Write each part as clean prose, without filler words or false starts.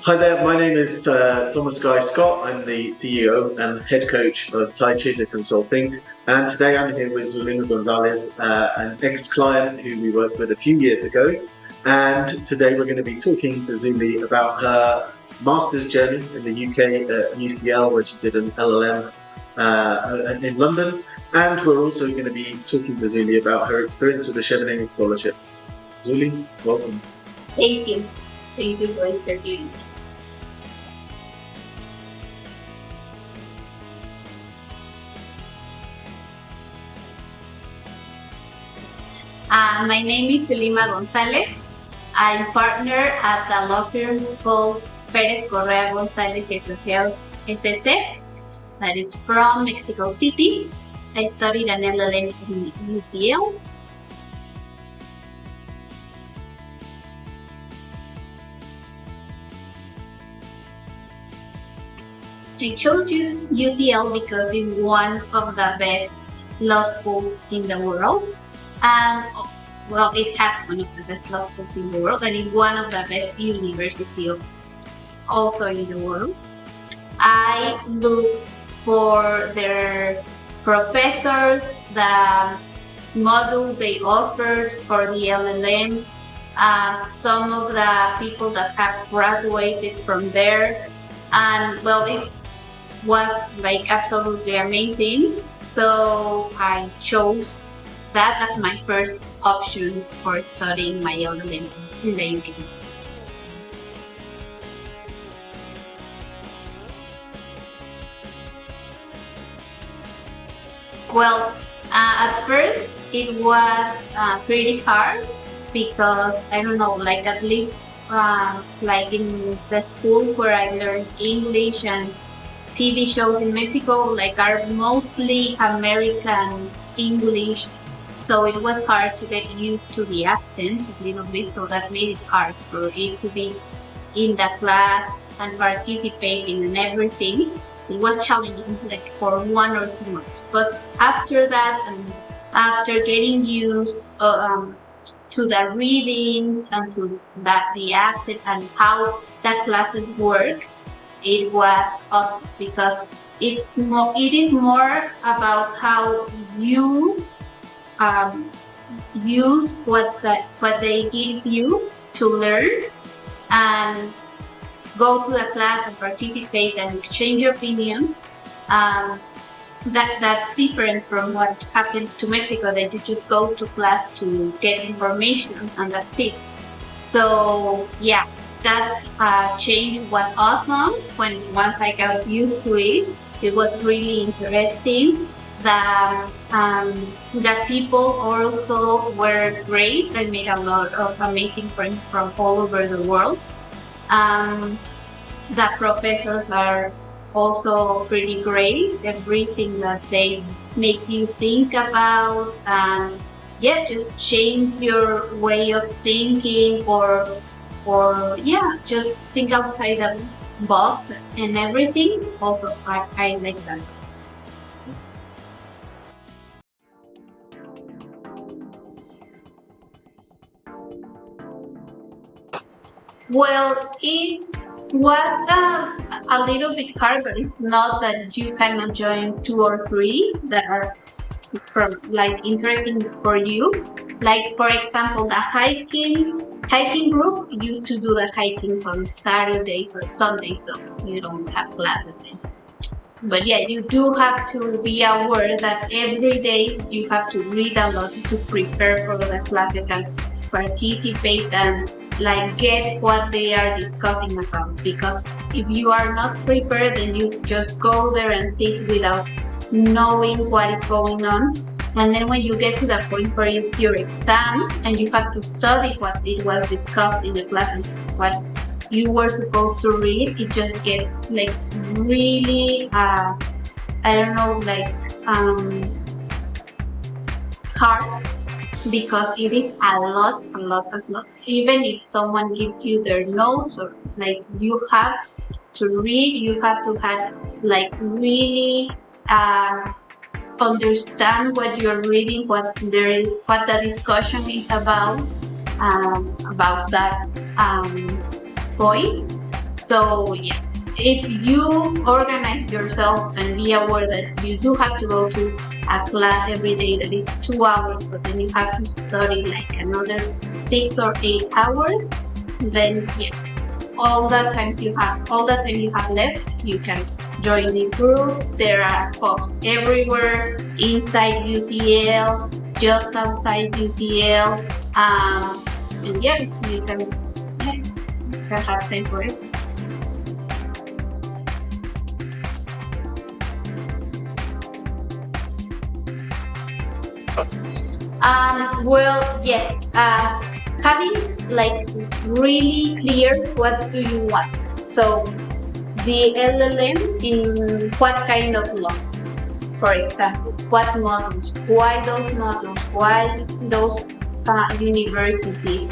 Hi there, my name is Thomas Guy Scott. I'm the CEO and head coach of Chevening Consulting, and today I'm here with Zulima González, an ex-client who we worked with a few years ago. And today we're going to be talking to Zuli about her master's journey in the UK at UCL, where she did an LLM in London. And we're also going to be talking to Zuli about her experience with the Chevening Scholarship. Zuli, welcome. Thank you. Thank you for interviewing me. My name is Zulima González. I'm partner at a law firm called Pérez Correa González y Asociados SC that is from Mexico City. I studied an LLM in UCL. I chose UCL because it's one of the best law schools in the world. And well, it has one of the best law schools in the world, and it's one of the best universities also in the world. I looked for their professors, the modules they offered for the LLM, some of the people that have graduated from there, and well, it was like absolutely amazing. So I chose that as my first option for studying my LLM in the UK. Well, at first it was pretty hard because I don't know, like at least like in the school where I learned English and TV shows in Mexico like are mostly American English. So it was hard to get used to the accent a little bit, so that made it hard for it to be in the class and participating and everything. It was challenging like for 1 or 2 months. But after that, and after getting used to the readings and to the accent and how the classes work, it was awesome because it is more about how you use what they give you to learn and go to the class and participate and exchange opinions. That's different from what happens to Mexico, that you just go to class to get information and that's it. So yeah, that change was awesome. Once I got used to it, it was really interesting. The people also were great. I made a lot of amazing friends from all over the world. The professors are also pretty great. Everything that they make you think about, and yeah, just change your way of thinking, or yeah, just think outside the box and everything. Also, I like that. Well, it was a little bit hard, but it's not that you cannot join 2 or 3 that are from like interesting for you. Like for example, the hiking group used to do the hikings on Saturdays or Sundays, so you don't have classes then. But yeah, you do have to be aware that every day you have to read a lot to prepare for the classes and participate and like get what they are discussing about. Because if you are not prepared, then you just go there and sit without knowing what is going on. And then when you get to the point where it's your exam and you have to study what it was discussed in the class and what you were supposed to read, it just gets like really, I don't know, like hard, because it is a lot. Even if someone gives you their notes, or like you have to read, you have to have like really understand what you're reading, what the discussion is about that point. So yeah, if you organize yourself and be aware that you do have to go to a class every day that is 2 hours, but then you have to study like another 6 or 8 hours, then yeah, all the time you have left, you can join these groups. There are hubs everywhere, inside UCL, just outside UCL, and yeah, you can have time for it. Well, yes, having like really clear what do you want. So the LLM in what kind of law, for example, what modules, why those modules, why those universities.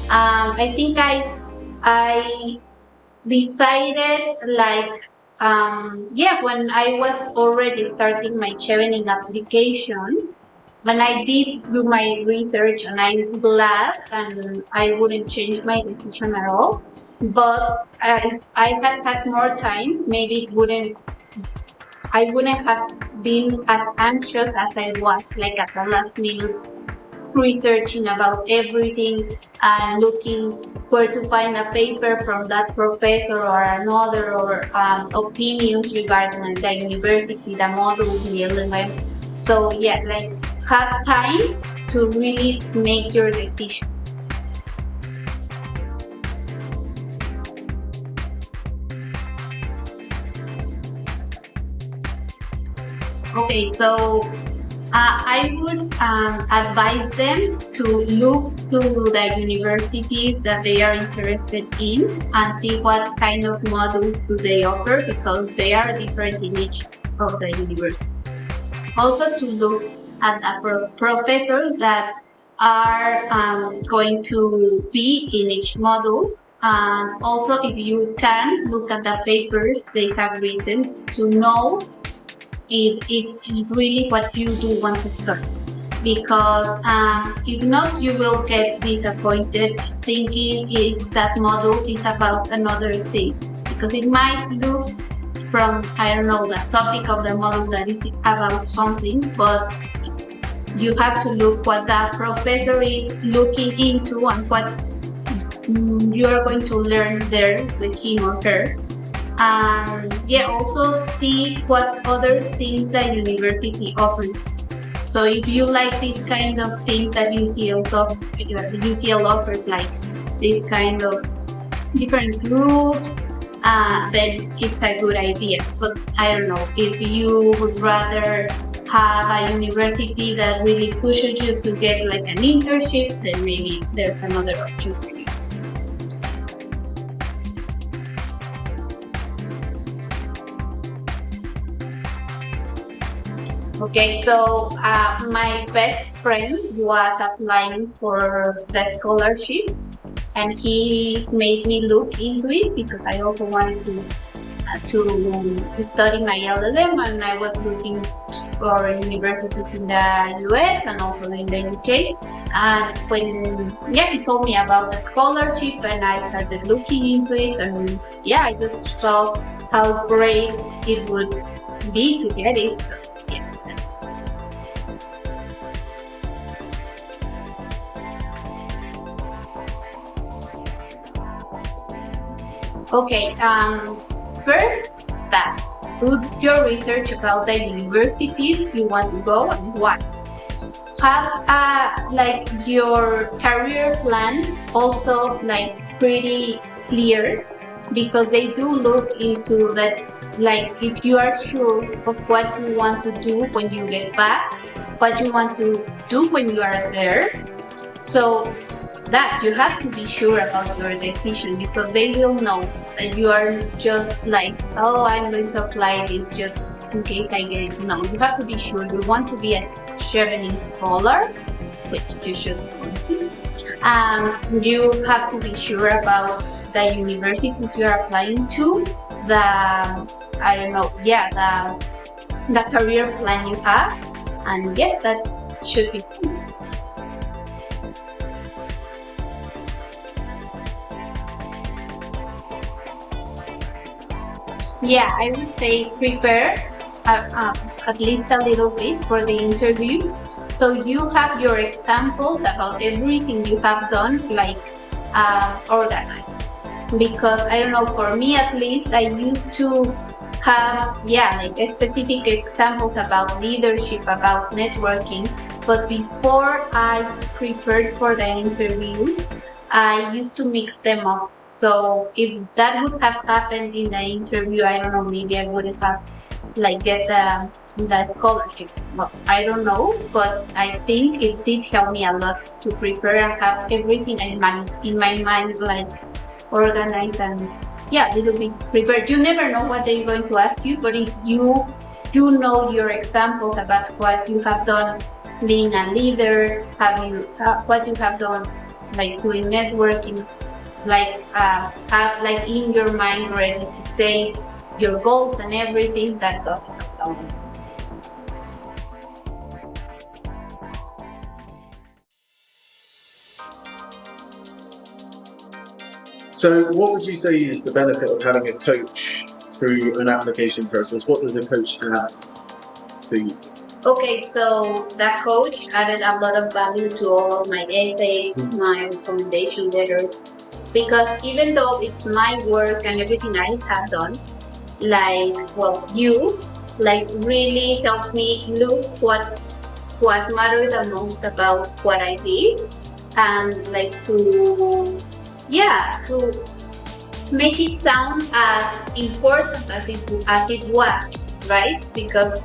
I think I decided like when I was already starting my Chevening application, when I did do my research, and I'm glad, and I wouldn't change my decision at all. But if I had had more time, maybe I wouldn't have been as anxious as I was, like at the last minute, researching about everything and looking where to find a paper from that professor or another, or opinions regarding the university, the model, the LLM. So yeah, like have time to really make your decision. Okay, so I would advise them to look to the universities that they are interested in and see what kind of modules do they offer, because they are different in each of the universities. Also to look at the professors that are going to be in each module. And also, if you can, look at the papers they have written to know if it is really what you do want to study. Because if not, you will get disappointed thinking that module is about another thing. Because it might look from, I don't know, the topic of the module that is about something, but you have to look what the professor is looking into and what you are going to learn there with him or her. And yeah, also see what other things the university offers. So if you like these kind of things that UCL offers, like this kind of different groups, then it's a good idea. But I don't know, if you would rather have a university that really pushes you to get like an internship, then maybe there's another option for you. Okay, so my best friend was applying for the scholarship, and he made me look into it because I also wanted to study my LLM, and I was looking for universities in the US and also in the UK. And when he told me about the scholarship, and I started looking into it, and I just saw how great it would be to get it. So, okay, first do your research about the universities you want to go and why. Have like your career plan also like pretty clear, because they do look into that, like if you are sure of what you want to do when you get back, what you want to do when you are there. So that you have to be sure about your decision, because they will know that you are just like, oh, I'm going to apply this just in case I get it. No, you have to be sure you want to be a Chevening Scholar, which you should want to. You have to be sure about the universities you are applying to, the career plan you have, and that should be cool. Yeah, I would say prepare at least a little bit for the interview. So you have your examples about everything you have done, like organized. Because I don't know, for me at least, I used to have, yeah, like specific examples about leadership, about networking. But before I prepared for the interview, I used to mix them up. So if that would have happened in the interview, I don't know, maybe I wouldn't have like get the scholarship. Well, I don't know, but I think it did help me a lot to prepare and have everything in my mind like organized and yeah, a little bit prepared. You never know what they're going to ask you, but if you do know your examples about what you have done being a leader, what you have done like doing networking, like have like in your mind ready to say your goals and everything, that does help a lot. So, what would you say is the benefit of having a coach through an application process? What does a coach add to you? Okay, so that coach added a lot of value to all of my essays, my recommendation letters, because even though it's my work and everything I have done, like, well, you like really helped me look what mattered the most about what I did, and like to make it sound as important as it was, right? Because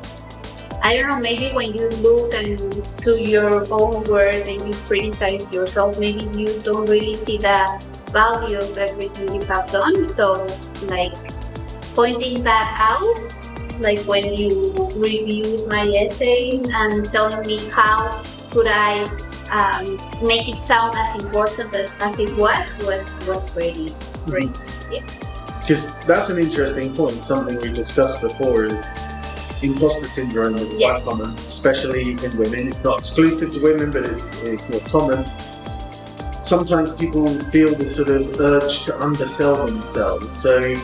I don't know, maybe when you look and to your own work and you criticize yourself, maybe you don't really see the value of everything you have done. So like pointing that out, like when you reviewed my essays and telling me how could I make it sound as important as it was pretty great. Yes. Because that's an interesting point. Something we discussed before is imposter syndrome is quite common, especially in women. It's not exclusive to women, but it's more common. Sometimes people feel this sort of urge to undersell themselves. So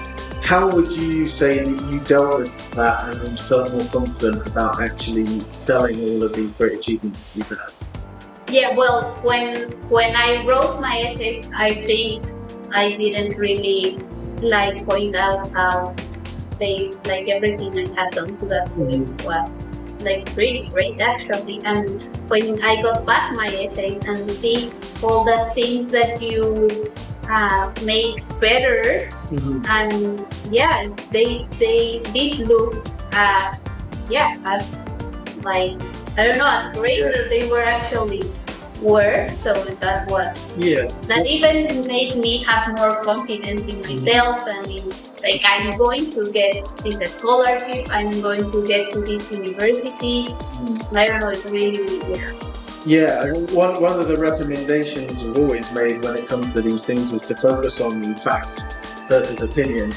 how would you say that you dealt with that and felt more confident about actually selling all of these great achievements you've had? Yeah, well, when I wrote my essays, I think I didn't really like point out how they like everything I had done to that point was like pretty great actually. And when I got back my essays and see all the things that you make better, and yeah, they did look as like I don't know, as great as they were actually were. So that was that even made me have more confidence in myself and in like I'm going to get this scholarship, I'm going to get to this university. I don't know, it's really Yeah, one of the recommendations we've always made when it comes to these things is to focus on fact versus opinion,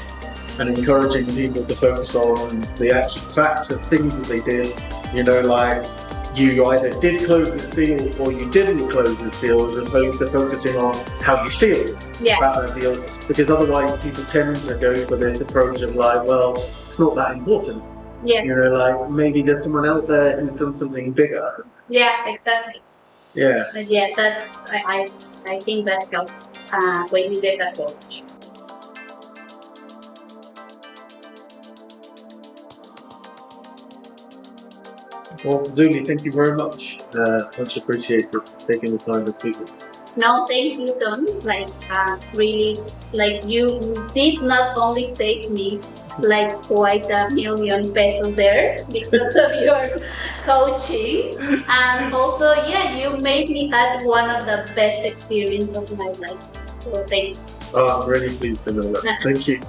and encouraging people to focus on the actual facts of things that they did. You know, like you either did close this deal or you didn't close this deal, as opposed to focusing on how you feel about that deal. Because otherwise people tend to go for this approach of like, well, it's not that important. Yes. You know, like maybe there's someone out there who's done something bigger. Yeah, exactly. Yeah. But yeah, that I think that helps when you get that coach. Well, Zuli, thank you very much. Much appreciated taking the time to speak with us. No, thank you, Tom. Like, really, like you did not only save me like quite $1 million there because of your coaching, and also, yeah, you made me have one of the best experiences of my life. So thanks. Oh, I'm really pleased to know that. Thank you.